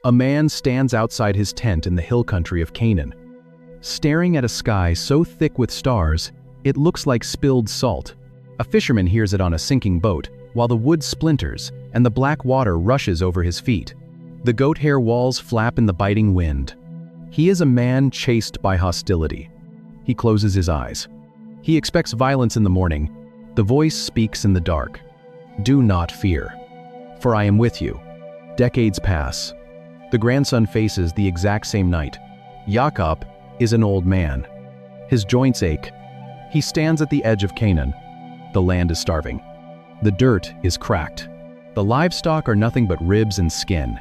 A man stands outside his tent in the hill country of Canaan, staring at a sky so thick with stars, it looks like spilled salt. A fisherman hears it on a sinking boat, while the wood splinters and the black water rushes over his feet. The goat hair walls flap in the biting wind. He is a man chased by hostility. He closes his eyes. He expects violence in the morning. The voice speaks in the dark. Do not fear, for I am with you. Decades pass. The grandson faces the exact same night. Jacob is an old man. His joints ache. He stands at the edge of Canaan. The land is starving. The dirt is cracked. The livestock are nothing but ribs and skin.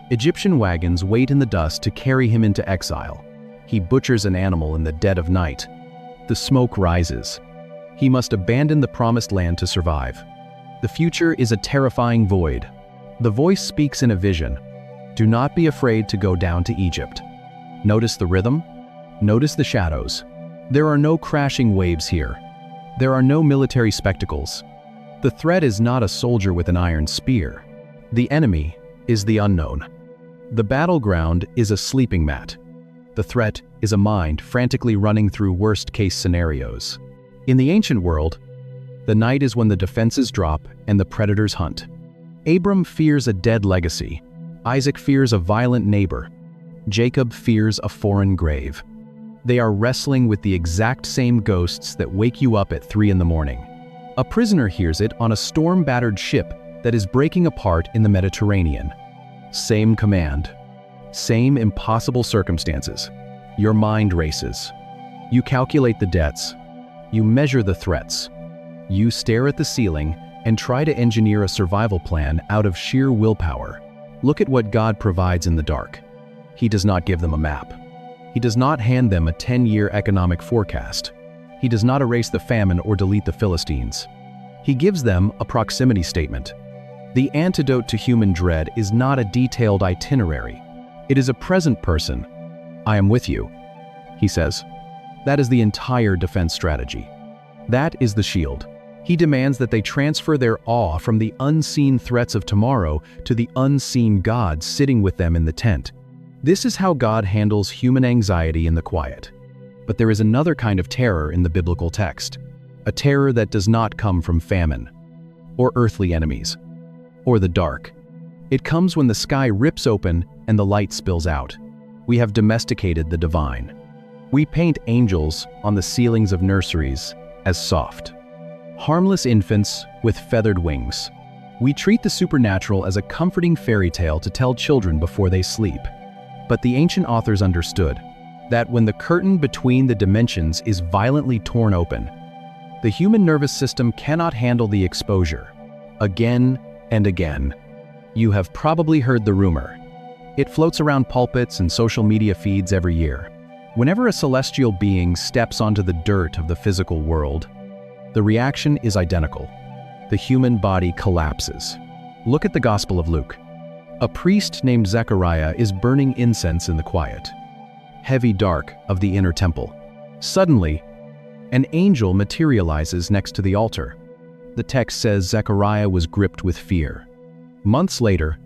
Egyptian wagons wait in the dust to carry him into exile. He butchers an animal in the dead of night. The smoke rises. He must abandon the promised land to survive. The future is a terrifying void. The voice speaks in a vision. Do not be afraid to go down to Egypt. Notice the rhythm. Notice the shadows. There are no crashing waves here. There are no military spectacles. The threat is not a soldier with an iron spear. The enemy is the unknown. The battleground is a sleeping mat. The threat is a mind frantically running through worst-case scenarios. In the ancient world, the night is when the defenses drop and the predators hunt. Abram fears a dead legacy. Isaac fears a violent neighbor. Jacob fears a foreign grave. They are wrestling with the exact same ghosts that wake you up at 3 in the morning. A prisoner hears it on a storm-battered ship that is breaking apart in the Mediterranean. Same command. Same impossible circumstances. Your mind races. You calculate the debts. You measure the threats. You stare at the ceiling and try to engineer a survival plan out of sheer willpower. Look at what God provides in the dark. He does not give them a map. He does not hand them a 10-year economic forecast. He does not erase the famine or delete the Philistines. He gives them a proximity statement. The antidote to human dread is not a detailed itinerary. It is a present person. I am with you, he says. That is the entire defense strategy. That is the shield. He demands that they transfer their awe from the unseen threats of tomorrow to the unseen God sitting with them in the tent. This is how God handles human anxiety in the quiet. But there is another kind of terror in the biblical text, a terror that does not come from famine, or earthly enemies, or the dark. It comes when the sky rips open and the light spills out. We have domesticated the divine. We paint angels on the ceilings of nurseries as soft, harmless infants with feathered wings. We treat the supernatural as a comforting fairy tale to tell children before they sleep. But the ancient authors understood that when the curtain between the dimensions is violently torn open, the human nervous system cannot handle the exposure. Again and again. You have probably heard the rumor. It floats around pulpits and social media feeds every year. Whenever a celestial being steps onto the dirt of the physical world, the reaction is identical. The human body collapses. Look at the Gospel of Luke. A priest named Zechariah is burning incense in the quiet, heavy dark of the inner temple. Suddenly, an angel materializes next to the altar. The text says Zechariah was gripped with fear. Months later,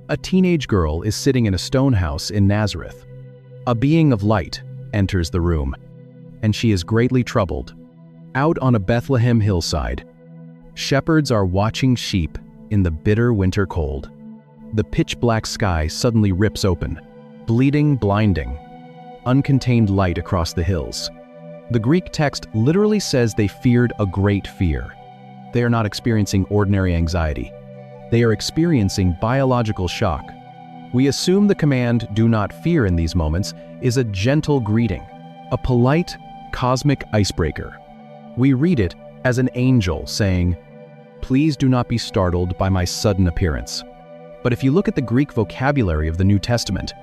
a teenage girl is sitting in a stone house in Nazareth. A being of light enters the room, and she is greatly troubled. Out on a Bethlehem hillside, shepherds are watching sheep in the bitter winter cold. The pitch-black sky suddenly rips open, bleeding, blinding, uncontained light across the hills. The Greek text literally says they feared a great fear. They are not experiencing ordinary anxiety. They are experiencing biological shock. We assume the command, "do not fear," in these moments is a gentle greeting, a polite, cosmic icebreaker. We read it as an angel saying, "Please do not be startled by my sudden appearance." But if you look at the Greek vocabulary of the New Testament,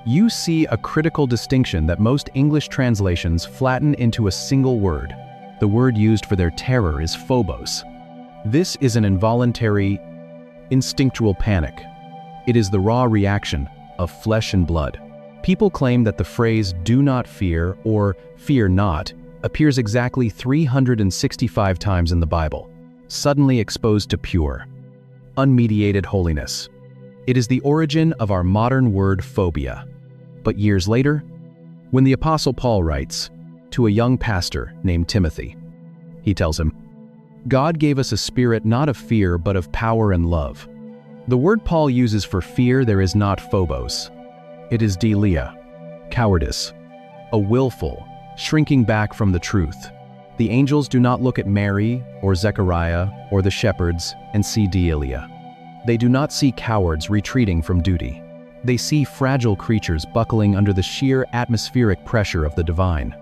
you see a critical distinction that most English translations flatten into a single word. The word used for their terror is phobos. This is an involuntary, instinctual panic. It is the raw reaction of flesh and blood. People claim that the phrase "do not fear" or "fear not" appears exactly 365 times in the Bible, suddenly exposed to pure, unmediated holiness. It is the origin of our modern word phobia. But years later, when the Apostle Paul writes to a young pastor named Timothy, he tells him, "God gave us a spirit not of fear but of power and love." The word Paul uses for fear there is not phobos. It is delia, cowardice, a willful, shrinking back from the truth. The angels do not look at Mary or Zechariah or the shepherds and see delia. They do not see cowards retreating from duty. They see fragile creatures buckling under the sheer atmospheric pressure of the divine.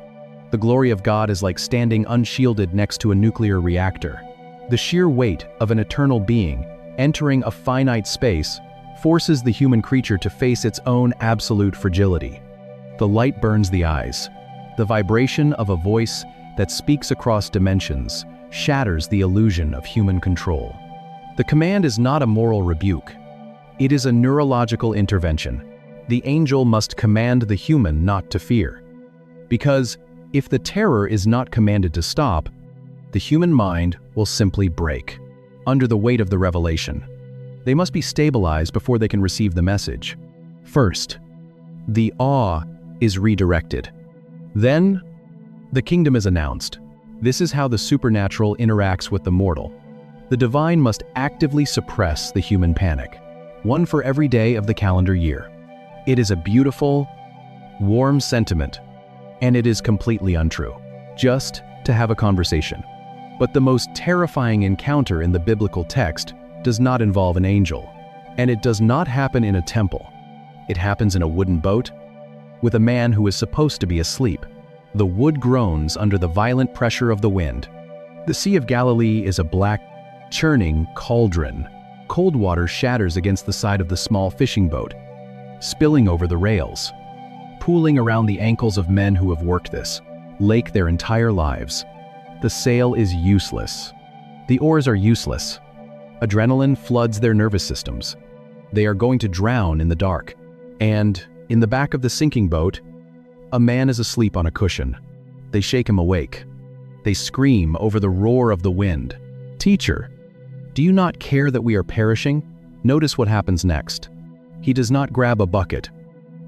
The glory of God is like standing unshielded next to a nuclear reactor. The sheer weight of an eternal being entering a finite space forces the human creature to face its own absolute fragility. The light burns the eyes. The vibration of a voice that speaks across dimensions shatters the illusion of human control. The command is not a moral rebuke. It is a neurological intervention. The angel must command the human not to fear. Because if the terror is not commanded to stop, the human mind will simply break under the weight of the revelation. They must be stabilized before they can receive the message. First, the awe is redirected. Then, the kingdom is announced. This is how the supernatural interacts with the mortal. The divine must actively suppress the human panic, one for every day of the calendar year. It is a beautiful, warm sentiment, and it is completely untrue. Just to have a conversation. But the most terrifying encounter in the biblical text does not involve an angel, and it does not happen in a temple. It happens in a wooden boat with a man who is supposed to be asleep. The wood groans under the violent pressure of the wind. The Sea of Galilee is a black, churning cauldron. Cold water shatters against the side of the small fishing boat, spilling over the rails, pooling around the ankles of men who have worked this lake their entire lives. The sail is useless. The oars are useless. Adrenaline floods their nervous systems. They are going to drown in the dark. And, in the back of the sinking boat, a man is asleep on a cushion. They shake him awake. They scream over the roar of the wind. "Teacher, do you not care that we are perishing?" Notice what happens next. He does not grab a bucket.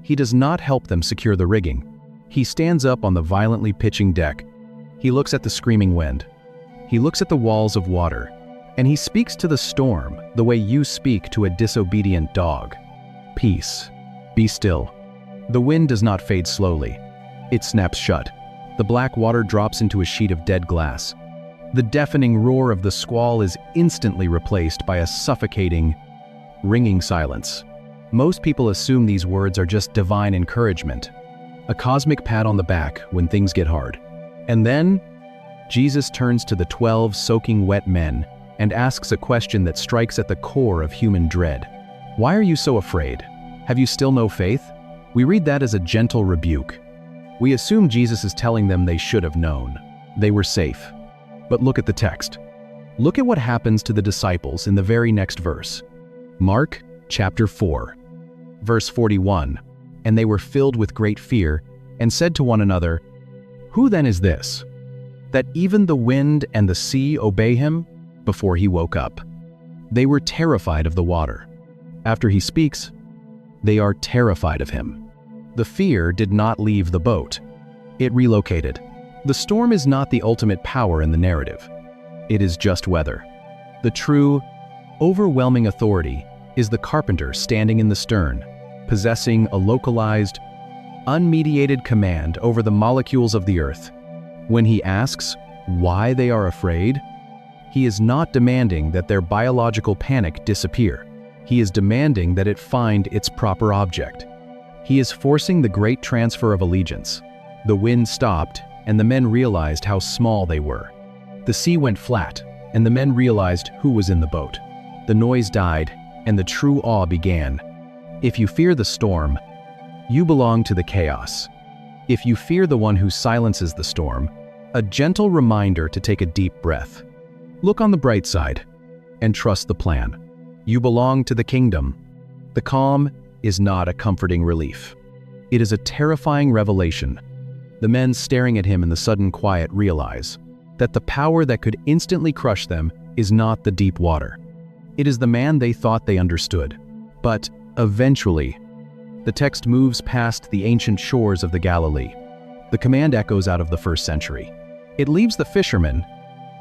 He does not help them secure the rigging. He stands up on the violently pitching deck. He looks at the screaming wind. He looks at the walls of water. And he speaks to the storm the way you speak to a disobedient dog. "Peace. Be still." The wind does not fade slowly. It snaps shut. The black water drops into a sheet of dead glass. The deafening roar of the squall is instantly replaced by a suffocating, ringing silence. Most people assume these words are just divine encouragement, a cosmic pat on the back when things get hard. And then, Jesus turns to the 12 soaking wet men and asks a question that strikes at the core of human dread. "Why are you so afraid? Have you still no faith?" We read that as a gentle rebuke. We assume Jesus is telling them they should have known. They were safe. But look at the text. Look at what happens to the disciples in the very next verse. Mark chapter 4, verse 41. "And they were filled with great fear, and said to one another, 'Who then is this, that even the wind and the sea obey him?' Before he woke up. They were terrified of the water. After he speaks, they are terrified of him. The fear did not leave the boat. It relocated. The storm is not the ultimate power in the narrative. It is just weather. The true, overwhelming authority is the carpenter standing in the stern, possessing a localized, unmediated command over the molecules of the earth. When he asks why they are afraid, he is not demanding that their biological panic disappear. He is demanding that it find its proper object. He is forcing the great transfer of allegiance. The wind stopped, and the men realized how small they were. The sea went flat, and the men realized who was in the boat. The noise died, and the true awe began. If you fear the storm, you belong to the chaos. If you fear the one who silences the storm, a gentle reminder to take a deep breath. Look on the bright side, and trust the plan. You belong to the kingdom. The calm is not a comforting relief. It is a terrifying revelation. The men staring at him in the sudden quiet realize that the power that could instantly crush them is not the deep water. It is the man they thought they understood, But eventually, the text moves past the ancient shores of the Galilee. The command echoes out of the 1st century. It leaves the fishermen,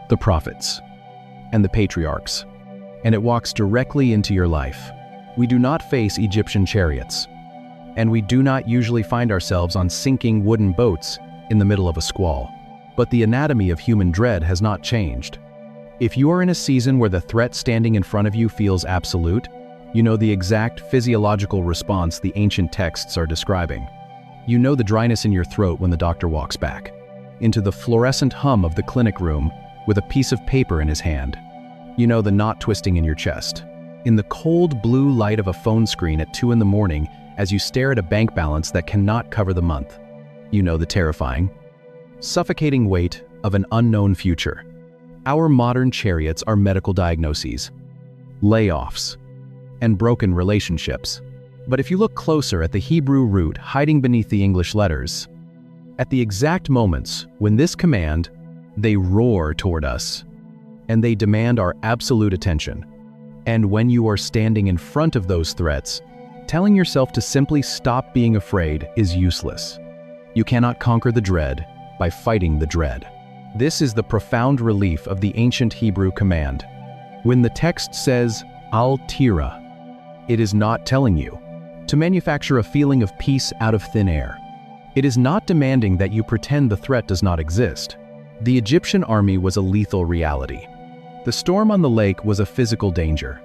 the prophets, and the patriarchs, and it walks directly into your life. We do not face Egyptian chariots, and we do not usually find ourselves on sinking wooden boats in the middle of a squall. But the anatomy of human dread has not changed. If you are in a season where the threat standing in front of you feels absolute, you know the exact physiological response the ancient texts are describing. You know the dryness in your throat when the doctor walks back into the fluorescent hum of the clinic room with a piece of paper in his hand. You know the knot twisting in your chest. In the cold blue light of a phone screen at 2 in the morning as you stare at a bank balance that cannot cover the month. You know the terrifying, suffocating weight of an unknown future. Our modern chariots are medical diagnoses, layoffs, and broken relationships. But if you look closer at the Hebrew root hiding beneath the English letters, at the exact moments when this command, they roar toward us, and they demand our absolute attention. And when you are standing in front of those threats, telling yourself to simply stop being afraid is useless. You cannot conquer the dread by fighting the dread. This is the profound relief of the ancient Hebrew command. When the text says, Al-Tira, it is not telling you to manufacture a feeling of peace out of thin air. It is not demanding that you pretend the threat does not exist. The Egyptian army was a lethal reality. The storm on the lake was a physical danger.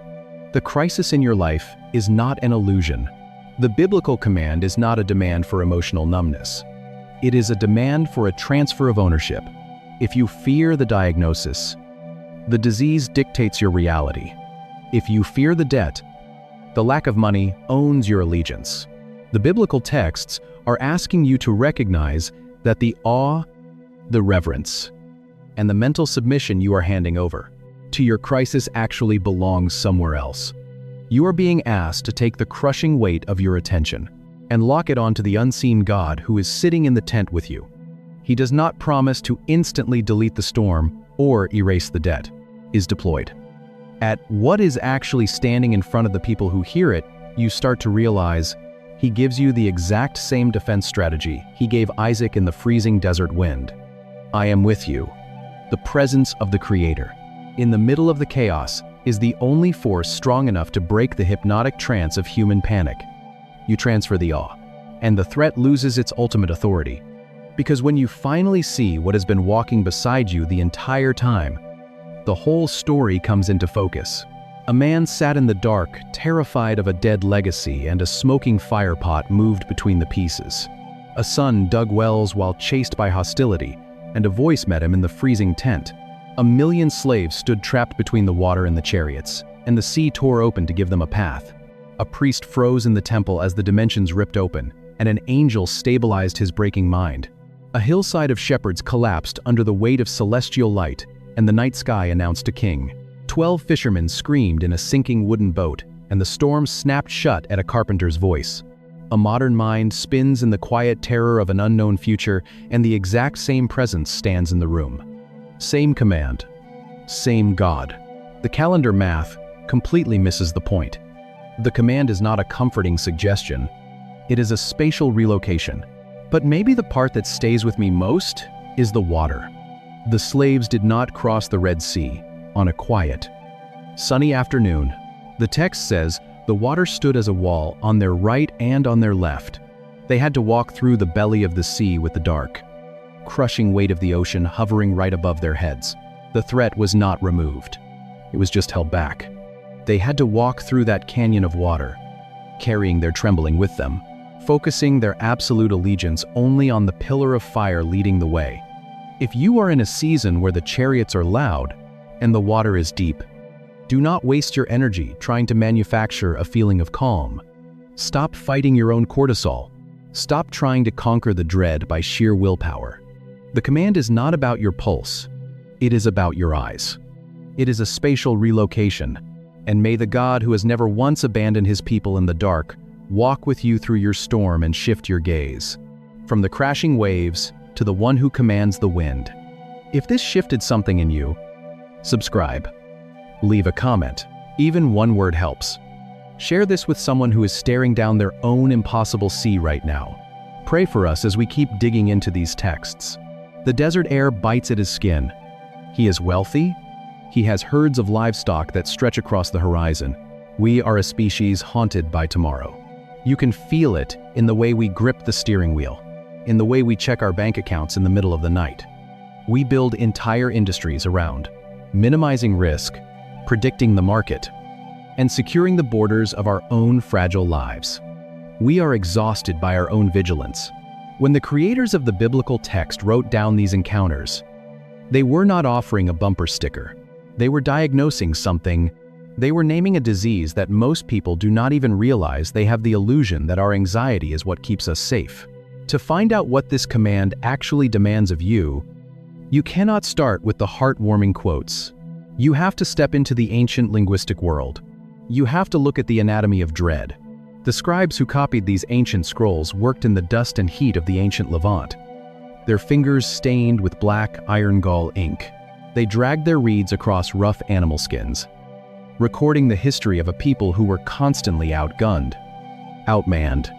The crisis in your life is not an illusion. The biblical command is not a demand for emotional numbness. It is a demand for a transfer of ownership. If you fear the diagnosis, the disease dictates your reality. If you fear the debt, the lack of money owns your allegiance. The biblical texts are asking you to recognize that the awe, the reverence, and the mental submission you are handing over to your crisis actually belongs somewhere else. You are being asked to take the crushing weight of your attention and lock it onto the unseen God who is sitting in the tent with you. He does not promise to instantly delete the storm or erase the debt, is deployed. At what is actually standing in front of the people who hear it, you start to realize he gives you the exact same defense strategy he gave Isaac in the freezing desert wind. I am with you. The presence of the Creator, in the middle of the chaos, is the only force strong enough to break the hypnotic trance of human panic. You transfer the awe, and the threat loses its ultimate authority. Because when you finally see what has been walking beside you the entire time, the whole story comes into focus. A man sat in the dark, terrified of a dead legacy, and a smoking firepot moved between the pieces. A son dug wells while chased by hostility, and a voice met him in the freezing tent. 1,000,000 slaves stood trapped between the water and the chariots, and the sea tore open to give them a path. A priest froze in the temple as the dimensions ripped open, and an angel stabilized his breaking mind. A hillside of shepherds collapsed under the weight of celestial light, and the night sky announced a king. 12 fishermen screamed in a sinking wooden boat, and the storm snapped shut at a carpenter's voice. A modern mind spins in the quiet terror of an unknown future, and the exact same presence stands in the room. Same command, same God. The calendar math completely misses the point. The command is not a comforting suggestion. It is a spatial relocation. But maybe the part that stays with me most is the water. The slaves did not cross the Red Sea on a quiet, sunny afternoon. The text says the water stood as a wall on their right and on their left. They had to walk through the belly of the sea with the dark, crushing weight of the ocean hovering right above their heads. The threat was not removed. It was just held back. They had to walk through that canyon of water, carrying their trembling with them, focusing their absolute allegiance only on the pillar of fire leading the way. If you are in a season where the chariots are loud and the water is deep, do not waste your energy trying to manufacture a feeling of calm. Stop fighting your own cortisol. Stop trying to conquer the dread by sheer willpower. The command is not about your pulse. It is about your eyes. It is a spatial relocation, and may the God who has never once abandoned his people in the dark walk with you through your storm and shift your gaze, from the crashing waves to the one who commands the wind. If this shifted something in you, subscribe. Leave a comment. Even one word helps. Share this with someone who is staring down their own impossible sea right now. Pray for us as we keep digging into these texts. The desert air bites at his skin. He is wealthy. He has herds of livestock that stretch across the horizon. We are a species haunted by tomorrow. You can feel it in the way we grip the steering wheel, in the way we check our bank accounts in the middle of the night. We build entire industries around minimizing risk, predicting the market, and securing the borders of our own fragile lives. We are exhausted by our own vigilance. When the creators of the biblical text wrote down these encounters, they were not offering a bumper sticker. They were diagnosing something. They were naming a disease that most people do not even realize. They have the illusion that our anxiety is what keeps us safe. To find out what this command actually demands of you, you cannot start with the heartwarming quotes. You have to step into the ancient linguistic world. You have to look at the anatomy of dread. The scribes who copied these ancient scrolls worked in the dust and heat of the ancient Levant. Their fingers stained with black iron gall ink. They dragged their reeds across rough animal skins, recording the history of a people who were constantly outgunned, outmanned,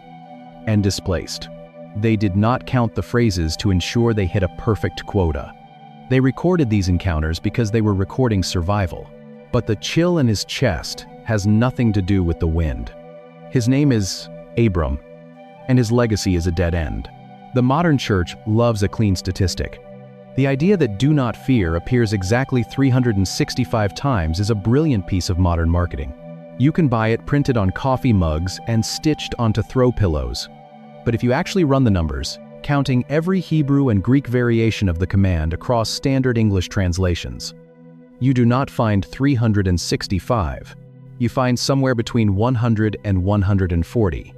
and displaced. They did not count the phrases to ensure they hit a perfect quota. They recorded these encounters because they were recording survival. But the chill in his chest has nothing to do with the wind. His name is Abram, and his legacy is a dead end. The modern church loves a clean statistic. The idea that do not fear appears exactly 365 times is a brilliant piece of modern marketing. You can buy it printed on coffee mugs and stitched onto throw pillows. But if you actually run the numbers, counting every Hebrew and Greek variation of the command across standard English translations, you do not find 365. You find somewhere between 100 and 140.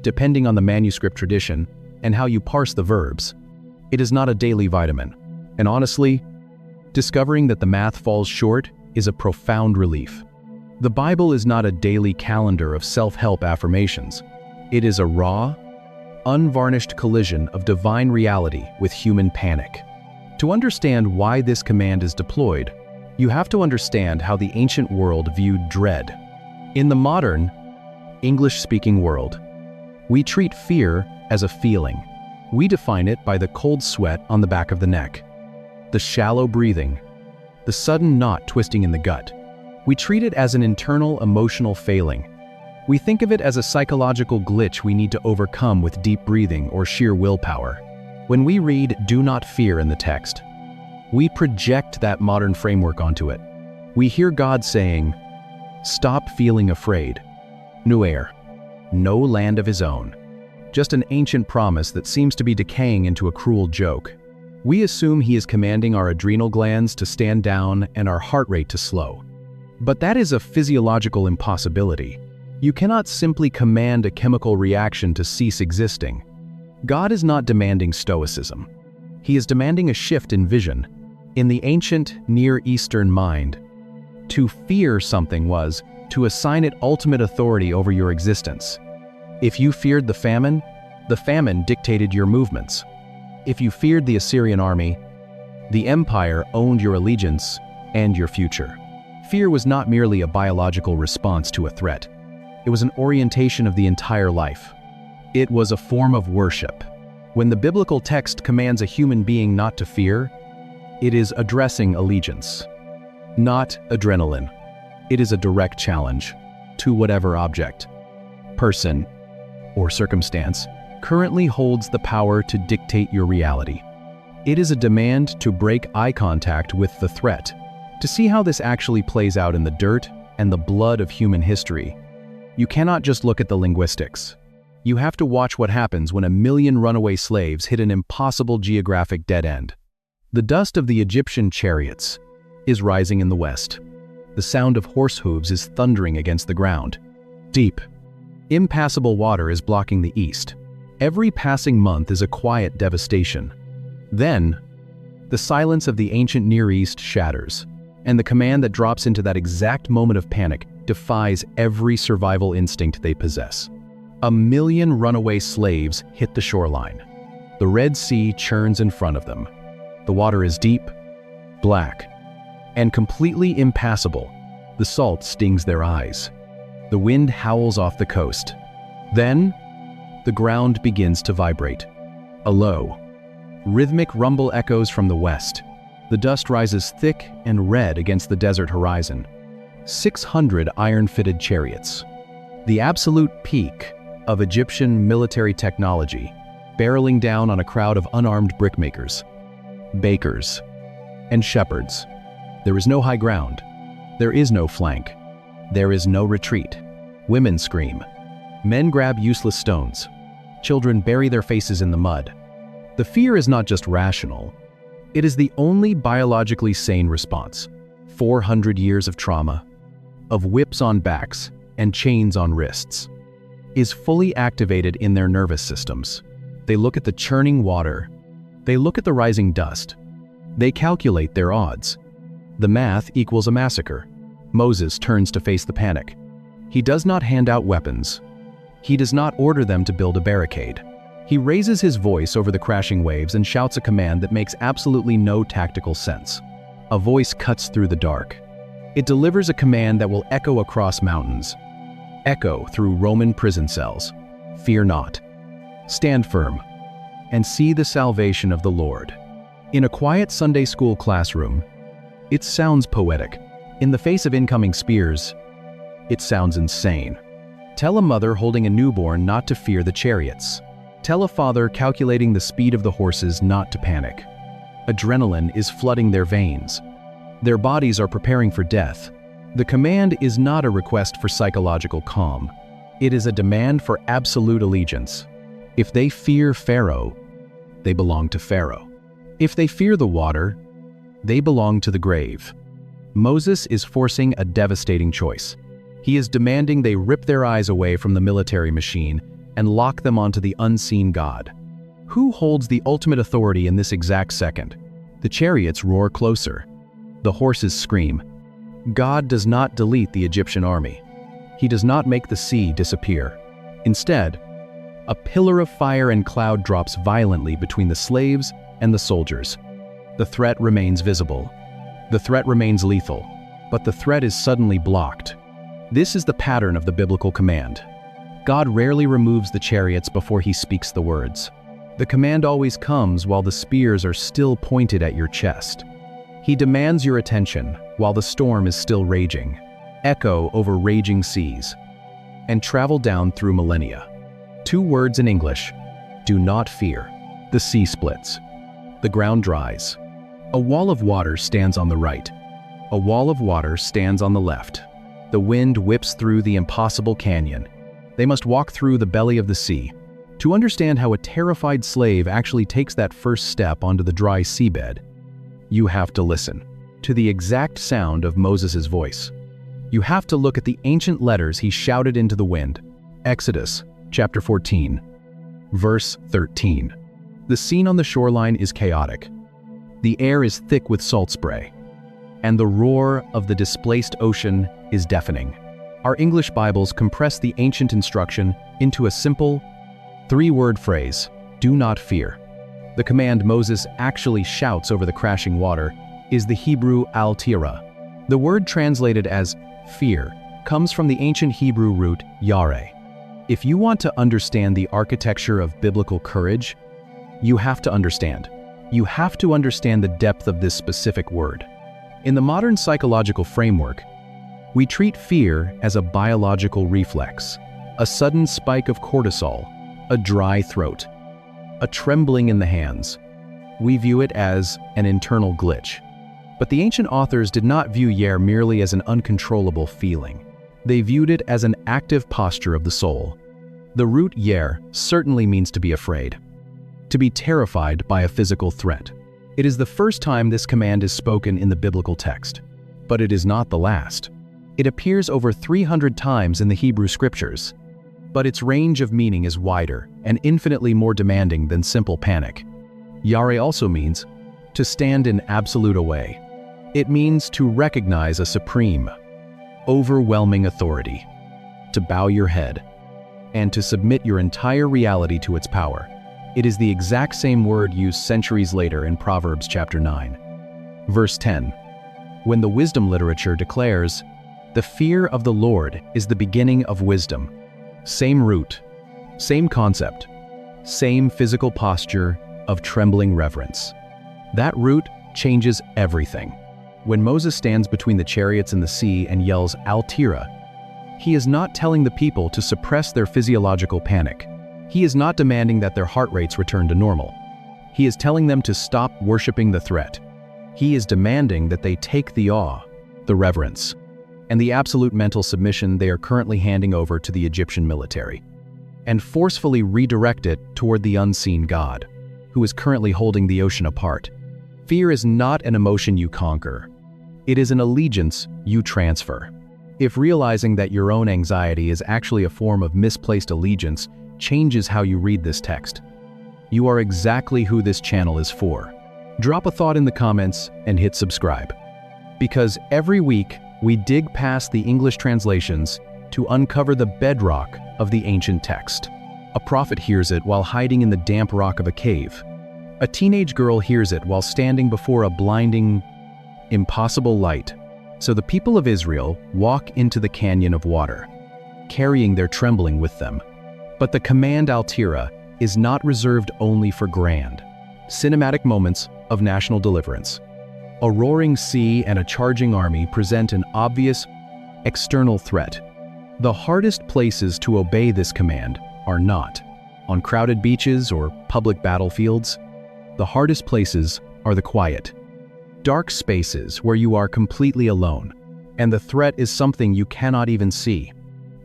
Depending on the manuscript tradition and how you parse the verbs, it is not a daily vitamin. And honestly, discovering that the math falls short is a profound relief. The Bible is not a daily calendar of self-help affirmations. It is a raw, unvarnished collision of divine reality with human panic. To understand why this command is deployed, you have to understand how the ancient world viewed dread. In the modern, English-speaking world, we treat fear as a feeling. We define it by the cold sweat on the back of the neck, the shallow breathing, the sudden knot twisting in the gut. We treat it as an internal emotional failing. We think of it as a psychological glitch we need to overcome with deep breathing or sheer willpower. When we read "do not fear" in the text, we project that modern framework onto it. We hear God saying, "Stop feeling afraid." Nuer, no land of his own. Just an ancient promise that seems to be decaying into a cruel joke. We assume he is commanding our adrenal glands to stand down and our heart rate to slow. But that is a physiological impossibility. You cannot simply command a chemical reaction to cease existing. God is not demanding stoicism. He is demanding a shift in vision. In the ancient Near Eastern mind, to fear something was to assign it ultimate authority over your existence. If you feared the famine dictated your movements. If you feared the Assyrian army, the empire owned your allegiance and your future. Fear was not merely a biological response to a threat. It was an orientation of the entire life. It was a form of worship. When the biblical text commands a human being not to fear, it is addressing allegiance, not adrenaline. It is a direct challenge to whatever object, person, or circumstance currently holds the power to dictate your reality. It is a demand to break eye contact with the threat. To see how this actually plays out in the dirt and the blood of human history, you cannot just look at the linguistics. You have to watch what happens when 1 million runaway slaves hit an impossible geographic dead end. The dust of the Egyptian chariots is rising in the west. The sound of horse hooves is thundering against the ground. Deep, impassable water is blocking the east. Every passing month is a quiet devastation. Then, the silence of the ancient Near East shatters, and the command that drops into that exact moment of panic defies every survival instinct they possess. 1 million runaway slaves hit the shoreline. The Red Sea churns in front of them. The water is deep, black, and completely impassable. The salt stings their eyes. The wind howls off the coast. Then, the ground begins to vibrate. A low, rhythmic rumble echoes from the west. The dust rises thick and red against the desert horizon. 600 iron-fitted chariots, the absolute peak of Egyptian military technology, barreling down on a crowd of unarmed brickmakers, bakers, and shepherds. There is no high ground. There is no flank. There is no retreat. Women scream. Men grab useless stones. Children bury their faces in the mud. The fear is not just rational. It is the only biologically sane response. 400 years of trauma, of whips on backs and chains on wrists, is fully activated in their nervous systems. They look at the churning water. They look at the rising dust. They calculate their odds. The math equals a massacre. Moses turns to face the panic. He does not hand out weapons. He does not order them to build a barricade. He raises his voice over the crashing waves and shouts a command that makes absolutely no tactical sense. A voice cuts through the dark. It delivers a command that will echo across mountains, echo through Roman prison cells. Fear not. Stand firm and see the salvation of the Lord. In a quiet Sunday school classroom, it sounds poetic. In the face of incoming spears, it sounds insane. Tell a mother holding a newborn not to fear the chariots. Tell a father calculating the speed of the horses not to panic. Adrenaline is flooding their veins. Their bodies are preparing for death. The command is not a request for psychological calm. It is a demand for absolute allegiance. If they fear Pharaoh, they belong to Pharaoh. If they fear the water, they belong to the grave. Moses is forcing a devastating choice. He is demanding they rip their eyes away from the military machine and lock them onto the unseen God. Who holds the ultimate authority in this exact second? The chariots roar closer. The horses scream. God does not delete the Egyptian army. He does not make the sea disappear. Instead, a pillar of fire and cloud drops violently between the slaves and the soldiers. The threat remains visible. The threat remains lethal, but the threat is suddenly blocked. This is the pattern of the biblical command. God rarely removes the chariots before he speaks the words. The command always comes while the spears are still pointed at your chest. He demands your attention while the storm is still raging, echo over raging seas, and travel down through millennia. 2 words in English: do not fear. The sea splits. The ground dries. A wall of water stands on the right. A wall of water stands on the left. The wind whips through the impossible canyon. They must walk through the belly of the sea. To understand how a terrified slave actually takes that first step onto the dry seabed, you have to listen to the exact sound of Moses' voice. You have to look at the ancient letters he shouted into the wind. Exodus chapter 14, verse 13. The scene on the shoreline is chaotic. The air is thick with salt spray, and the roar of the displaced ocean is deafening. Our English Bibles compress the ancient instruction into a simple 3-word phrase: do not fear. The command Moses actually shouts over the crashing water is the Hebrew al-tira. The word translated as fear comes from the ancient Hebrew root yare. If you want to understand the architecture of biblical courage, you have to understand. You have to understand the depth of this specific word. In the modern psychological framework, we treat fear as a biological reflex, a sudden spike of cortisol, a dry throat, a trembling in the hands. We view it as an internal glitch. But the ancient authors did not view yare merely as an uncontrollable feeling. They viewed it as an active posture of the soul. The root yare certainly means to be afraid, to be terrified by a physical threat. It is the first time this command is spoken in the biblical text, but it is not the last. It appears over 300 times in the Hebrew scriptures, but its range of meaning is wider and infinitely more demanding than simple panic. Yare also means to stand in absolute away. It means to recognize a supreme, overwhelming authority, to bow your head, and to submit your entire reality to its power. It is the exact same word used centuries later in Proverbs chapter 9. Verse 10. When the wisdom literature declares, The fear of the Lord is the beginning of wisdom. Same root, same concept, same physical posture of trembling reverence. That root changes everything. When Moses stands between the chariots and the sea and yells, "Al-Tira," he is not telling the people to suppress their physiological panic. He is not demanding that their heart rates return to normal. He is telling them to stop worshiping the threat. He is demanding that they take the awe, the reverence, and the absolute mental submission they are currently handing over to the Egyptian military, and forcefully redirect it toward the unseen God, who is currently holding the ocean apart. Fear is not an emotion you conquer. It is an allegiance you transfer. If realizing that your own anxiety is actually a form of misplaced allegiance changes how you read this text, you are exactly who this channel is for. Drop a thought in the comments and hit subscribe. Because every week, we dig past the English translations to uncover the bedrock of the ancient text. A prophet hears it while hiding in the damp rock of a cave. A teenage girl hears it while standing before a blinding, impossible light. So the people of Israel walk into the canyon of water, carrying their trembling with them. But the command Al-Tira is not reserved only for grand, cinematic moments of national deliverance. A roaring sea and a charging army present an obvious external threat. The hardest places to obey this command are not on crowded beaches or public battlefields. The hardest places are the quiet, dark spaces where you are completely alone, and the threat is something you cannot even see.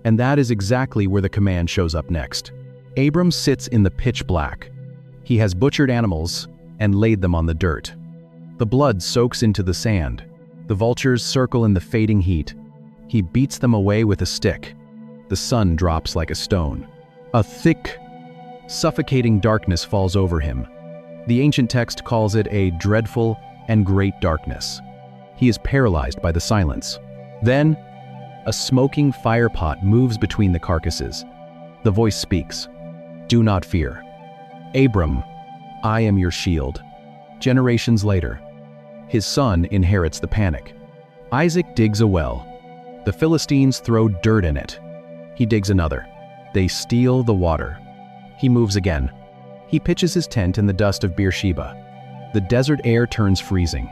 And that is exactly where the command shows up next. Abram sits in the pitch black. He has butchered animals and laid them on the dirt. The blood soaks into the sand. The vultures circle in the fading heat. He beats them away with a stick. The sun drops like a stone. A thick, suffocating darkness falls over him. The ancient text calls it a dreadful and great darkness. He is paralyzed by the silence. Then, a smoking firepot moves between the carcasses. The voice speaks, "Do not fear. Abram, I am your shield." Generations later, his son inherits the panic. Isaac digs a well. The Philistines throw dirt in it. He digs another. They steal the water. He moves again. He pitches his tent in the dust of Beersheba. The desert air turns freezing.